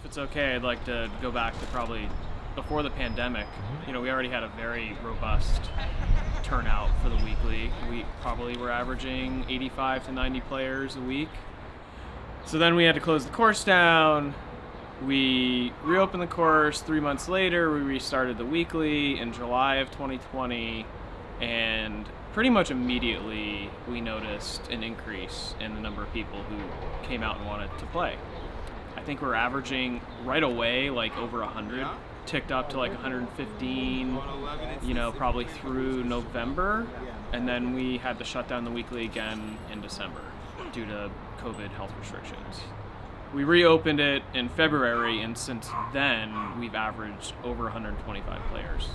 If it's okay, I'd like to go back to probably before the pandemic. We already had a very robust turnout for the weekly. We probably were averaging 85 to 90 players a week. So then we had to close the course down. We reopened the course 3 months later. We restarted the weekly in July of 2020, and pretty much immediately we noticed an increase in the number of people who came out and wanted to play. I think we're averaging right away like over 100, ticked up to like 115, probably through November, and then we had to shut down the weekly again in December due to COVID health restrictions. We reopened it in February, and since then we've averaged over 125 players.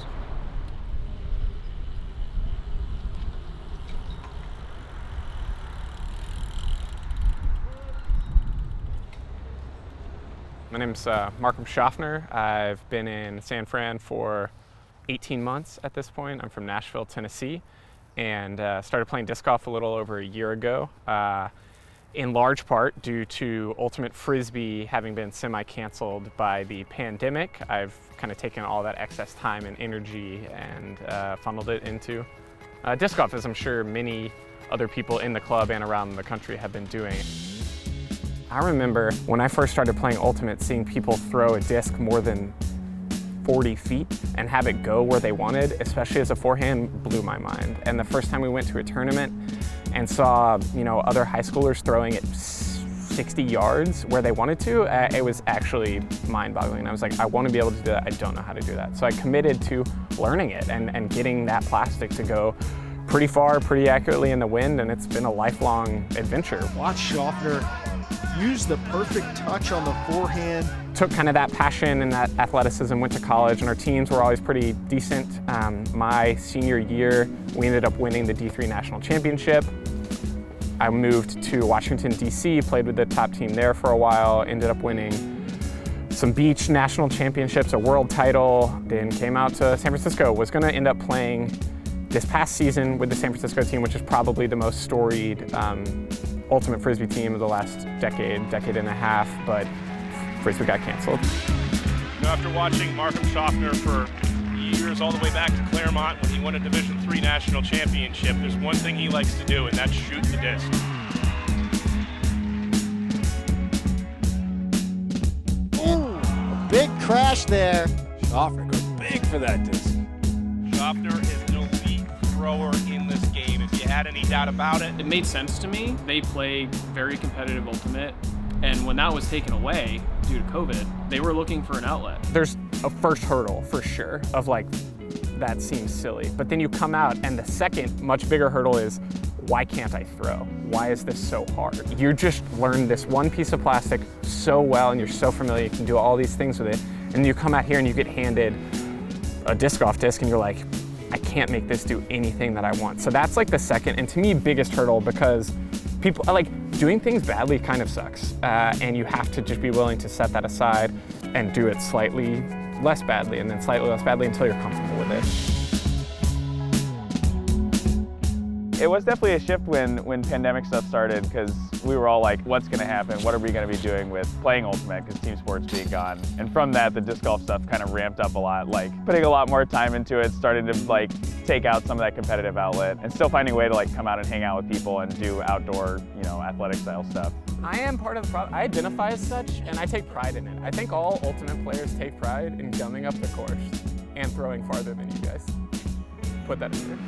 My name's Markham Schaffner. I've been in San Fran for 18 months at this point. I'm from Nashville, Tennessee, and started playing disc golf a little over a year ago, in large part due to Ultimate Frisbee having been semi-canceled by the pandemic. I've kind of taken all that excess time and energy and funneled it into disc golf, as I'm sure many other people in the club and around the country have been doing. I remember when I first started playing Ultimate, seeing people throw a disc more than 40 feet and have it go where they wanted, especially as a forehand, blew my mind. And the first time we went to a tournament and saw, other high schoolers throwing it 60 yards where they wanted to, it was actually mind-boggling. I was like, I want to be able to do that. I don't know how to do that. So I committed to learning it and getting that plastic to go pretty far, pretty accurately in the wind, and it's been a lifelong adventure. Watch Schaffner use the perfect touch on the forehand. Took kind of that passion and that athleticism, went to college, and our teams were always pretty decent. My senior year, we ended up winning the D3 National Championship. I moved to Washington, D.C., played with the top team there for a while, ended up winning some beach national championships, a world title, then came out to San Francisco. Was going to end up playing this past season with the San Francisco team, which is probably the most storied Ultimate Frisbee team of the last decade and a half, but Frisbee got canceled. After watching Markham Schaffner for years, all the way back to Claremont when he won a Division III national championship, there's one thing he likes to do, and that's shoot the disc. Ooh, a big crash there. Schaffner goes big for that disc. Schaffner is an elite thrower in this game, if you had any doubt about it. It made sense to me. They play very competitive Ultimate, and when that was taken away due to COVID, they were looking for an outlet. There's a first hurdle for sure of like, that seems silly. But then you come out and the second much bigger hurdle is, why can't I throw? Why is this so hard? You just learned this one piece of plastic so well and you're so familiar, you can do all these things with it. And you come out here and you get handed a disc golf disc and you're like, I can't make this do anything that I want. So that's like the second, and to me, biggest hurdle, because people like doing things badly kind of sucks. And you have to just be willing to set that aside and do it slightly less badly and then slightly less badly until you're comfortable with it. It was definitely a shift when pandemic stuff started, because we were all like, what's going to happen? What are we going to be doing with playing Ultimate, because team sports being gone? And from that, the disc golf stuff kind of ramped up a lot, like putting a lot more time into it, starting to like take out some of that competitive outlet, and still finding a way to like come out and hang out with people and do outdoor, athletic style stuff. I am part of the problem. I identify as such, and I take pride in it. I think all Ultimate players take pride in gumming up the course and throwing farther than you guys. Put that in there.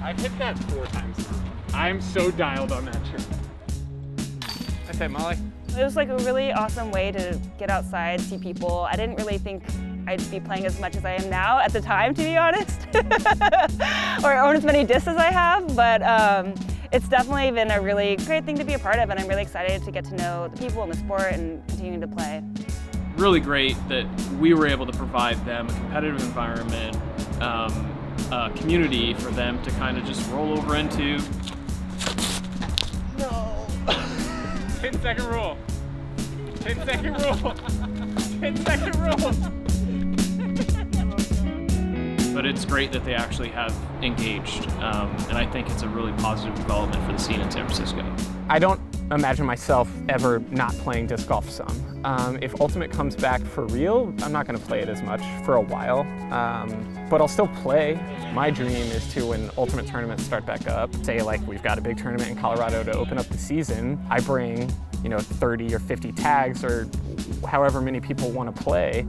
I've hit that 4 times now. I'm so dialed on that trick. That's it, Molly. It was like a really awesome way to get outside, see people. I didn't really think I'd be playing as much as I am now at the time, to be honest, or own as many discs as I have, but it's definitely been a really great thing to be a part of, and I'm really excited to get to know the people in the sport and continue to play. Really great that we were able to provide them a competitive environment, a community for them to kind of just roll over into. No. 10-second rule. 10-second rule. 10-second rule. But it's great that they actually have engaged, and I think it's a really positive development for the scene in San Francisco. I don't imagine myself ever not playing disc golf some. If Ultimate comes back for real, I'm not going to play it as much for a while, but I'll still play. My dream is to, when Ultimate tournaments start back up, say like we've got a big tournament in Colorado to open up the season, I bring 30 or 50 tags or however many people want to play,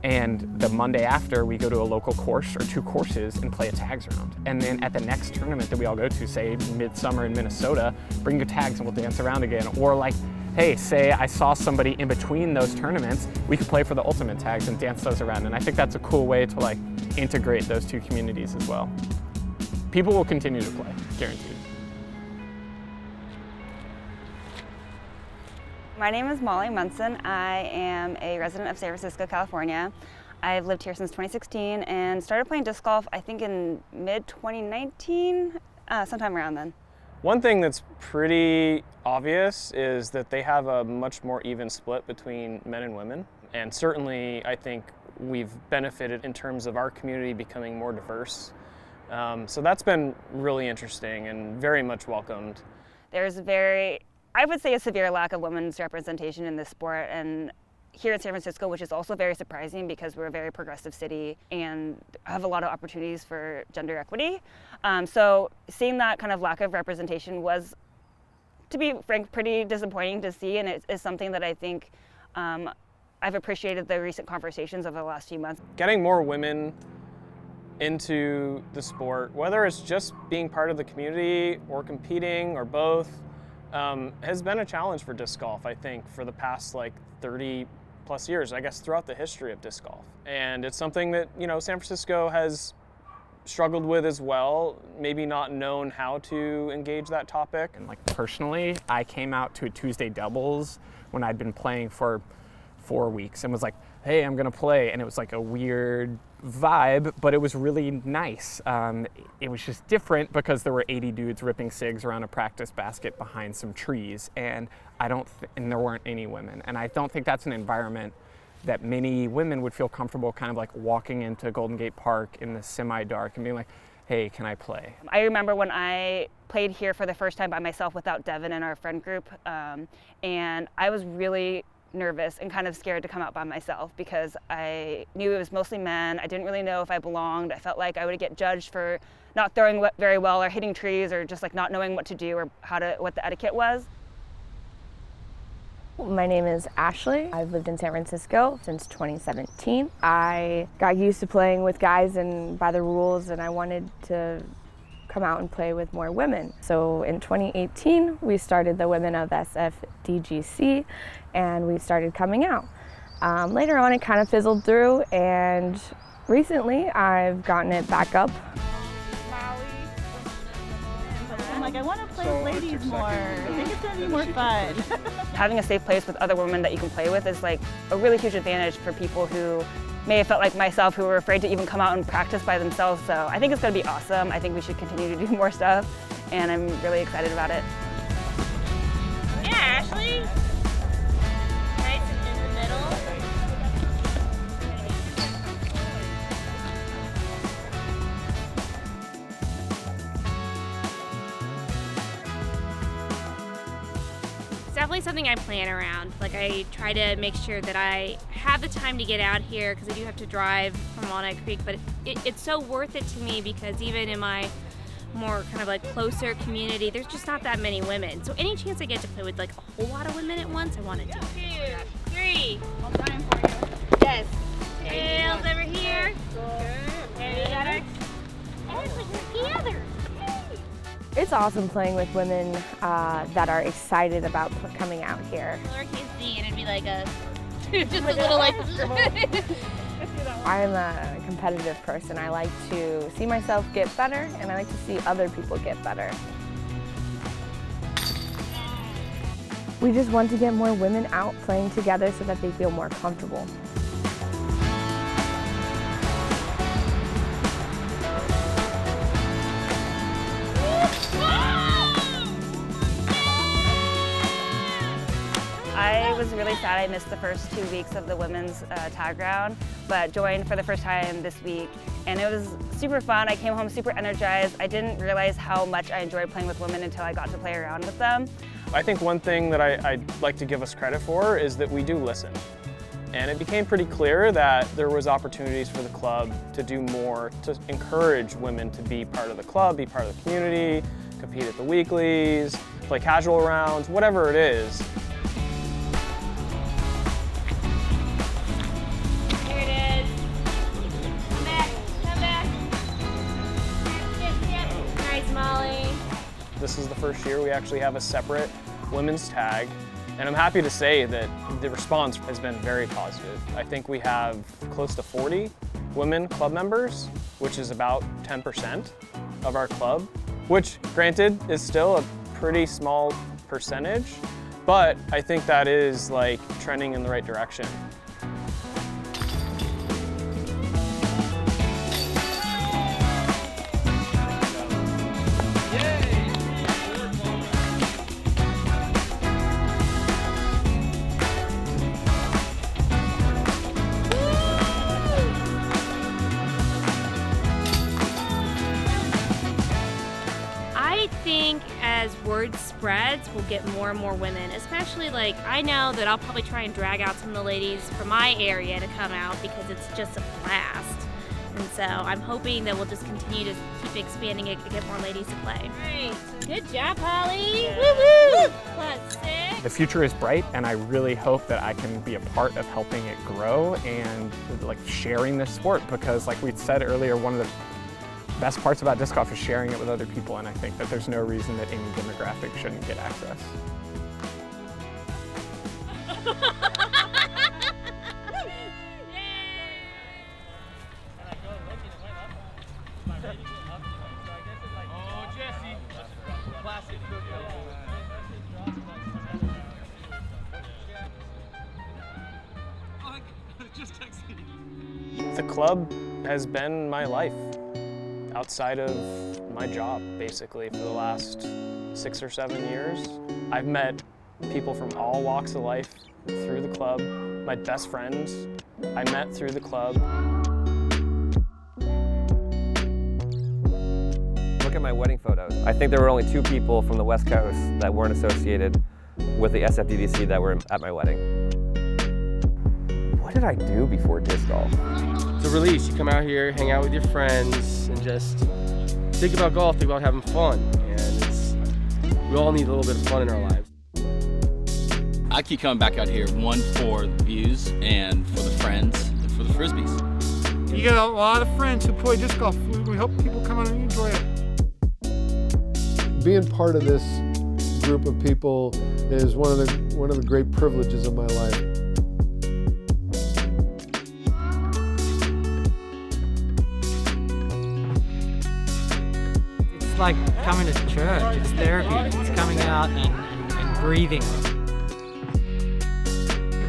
and the Monday after we go to a local course or 2 courses and play a tags round. And then at the next tournament that we all go to, say midsummer in Minnesota, bring your tags and we'll dance around again. Or like, hey, say I saw somebody in between those tournaments, we could play for the Ultimate tags and dance those around. And I think that's a cool way to like integrate those 2 communities as well. People will continue to play, guaranteed. My name is Molly Munson. I am a resident of San Francisco, California. I've lived here since 2016 and started playing disc golf, I think in mid-2019, sometime around then. One thing that's pretty obvious is that they have a much more even split between men and women. And certainly, I think we've benefited in terms of our community becoming more diverse. So that's been really interesting and very much welcomed. There's I would say a severe lack of women's representation in this sport, and here in San Francisco, which is also very surprising because we're a very progressive city and have a lot of opportunities for gender equity. So seeing that kind of lack of representation was, to be frank, pretty disappointing to see, and it is something that I think I've appreciated the recent conversations over the last few months. Getting more women into the sport, whether it's just being part of the community or competing or both, has been a challenge for disc golf, I think, for the past like 30 plus years, I guess, throughout the history of disc golf. And it's something that, San Francisco has struggled with as well, maybe not known how to engage that topic. And like personally, I came out to a Tuesday doubles when I'd been playing for 4 weeks and was like, hey, I'm gonna play. And it was like a weird vibe, but it was really nice. It was just different because there were 80 dudes ripping cigs around a practice basket behind some trees, and and there weren't any women. And I don't think that's an environment that many women would feel comfortable kind of like walking into Golden Gate Park in the semi-dark and being like, hey, can I play? I remember when I played here for the first time by myself without Devin and our friend group, and I was really nervous and kind of scared to come out by myself because I knew it was mostly men. I didn't really know if I belonged. I felt like I would get judged for not throwing very well or hitting trees or just like not knowing what to do or what the etiquette was. My name is Ashley. I've lived in San Francisco since 2017. I got used to playing with guys and by the rules, and I wanted to come out and play with more women. So in 2018, we started the Women of SFDGC, and we started coming out. Later on, it kind of fizzled through, and recently I've gotten it back up. I'm like, I want to play with ladies more. I think it's going to be more fun. Having a safe place with other women that you can play with is like a really huge advantage for people who may have felt like myself, who were afraid to even come out and practice by themselves. So I think it's going to be awesome. I think we should continue to do more stuff, and I'm really excited about it. Yeah, Ashley. Nice and in the middle. It's definitely something I plan around. Like, I try to make sure that I have the time to get out here because I do have to drive from Walnut Creek, but it's so worth it to me because even in my more kind of like closer community, there's just not that many women. So any chance I get to play with like a whole lot of women at once, I want to do. 2, 3. I'll try them for you. Yes. Tails over here. There you go. Ashley, together. It's awesome playing with women that are excited about coming out here. Lowercase d, and it'd be like a just a little like. I'm a competitive person. I like to see myself get better, and I like to see other people get better. We just want to get more women out playing together so that they feel more comfortable. I was really sad I missed the first 2 weeks of the women's tag round, but joined for the first time this week, and it was super fun. I came home super energized. I didn't realize how much I enjoyed playing with women until I got to play around with them. I think one thing that I'd like to give us credit for is that we do listen. And it became pretty clear that there was opportunities for the club to do more to encourage women to be part of the club, be part of the community, compete at the weeklies, play casual rounds, whatever it is. There it is. Come back, come back. Yep. Nice, Molly. This is the first year we actually have a separate women's tag. And I'm happy to say that the response has been very positive. I think we have close to 40 women club members, which is about 10% of our club, which granted is still a pretty small percentage, but I think that is like trending in the right direction. I think as word spreads, we'll get more and more women, especially like I know that I'll probably try and drag out some of the ladies from my area to come out because it's just a blast. And so I'm hoping that we'll just continue to keep expanding it to get more ladies to play. Great. Good job, Holly. Woo-hoo! +6. The future is bright, and I really hope that I can be a part of helping it grow and like sharing this sport, because like we said earlier, one of the best parts about disc golf is sharing it with other people, and I think that there's no reason that any demographic shouldn't get access. The club has been my life outside of my job, basically, for the last 6 or 7 years. I've met people from all walks of life through the club. My best friends I met through the club. Look at my wedding photos. I think there were only 2 people from the West Coast that weren't associated with the SFDDC that were at my wedding. What did I do before disc golf? It's a release. You come out here, hang out with your friends, and just think about golf, think about having fun. And we all need a little bit of fun in our lives. I keep coming back out here, one for the views and for the friends and for the Frisbees. You get a lot of friends who play disc golf. We hope people come out and enjoy it. Being part of this group of people is one of the great privileges of my life. It's like coming to church. It's therapy. It's coming out and breathing.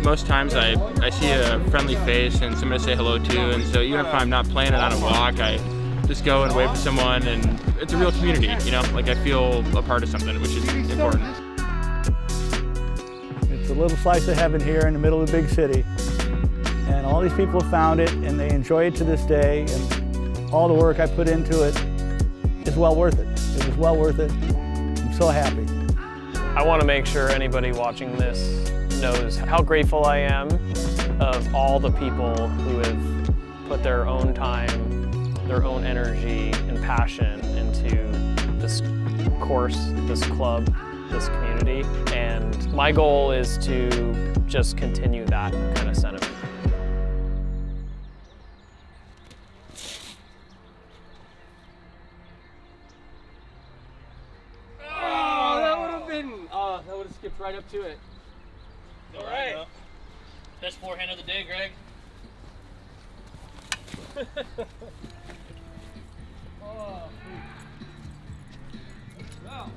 Most times I see a friendly face and someone to say hello to, and so even if I'm not playing it on a walk, I just go and wave to someone, and it's a real community, you know? Like I feel a part of something, which is important. It's a little slice of heaven here in the middle of the big city. And all these people found it, and they enjoy it to this day, and all the work I put into it is well worth it. It was well worth it. I'm so happy. I want to make sure anybody watching this knows how grateful I am of all the people who have put their own time, their own energy and passion into this course, this club, this community. And my goal is to just continue that kind of sentiment. That would have skipped right up to it. All right. Best forehand of the day, Greg. Oh. Wow.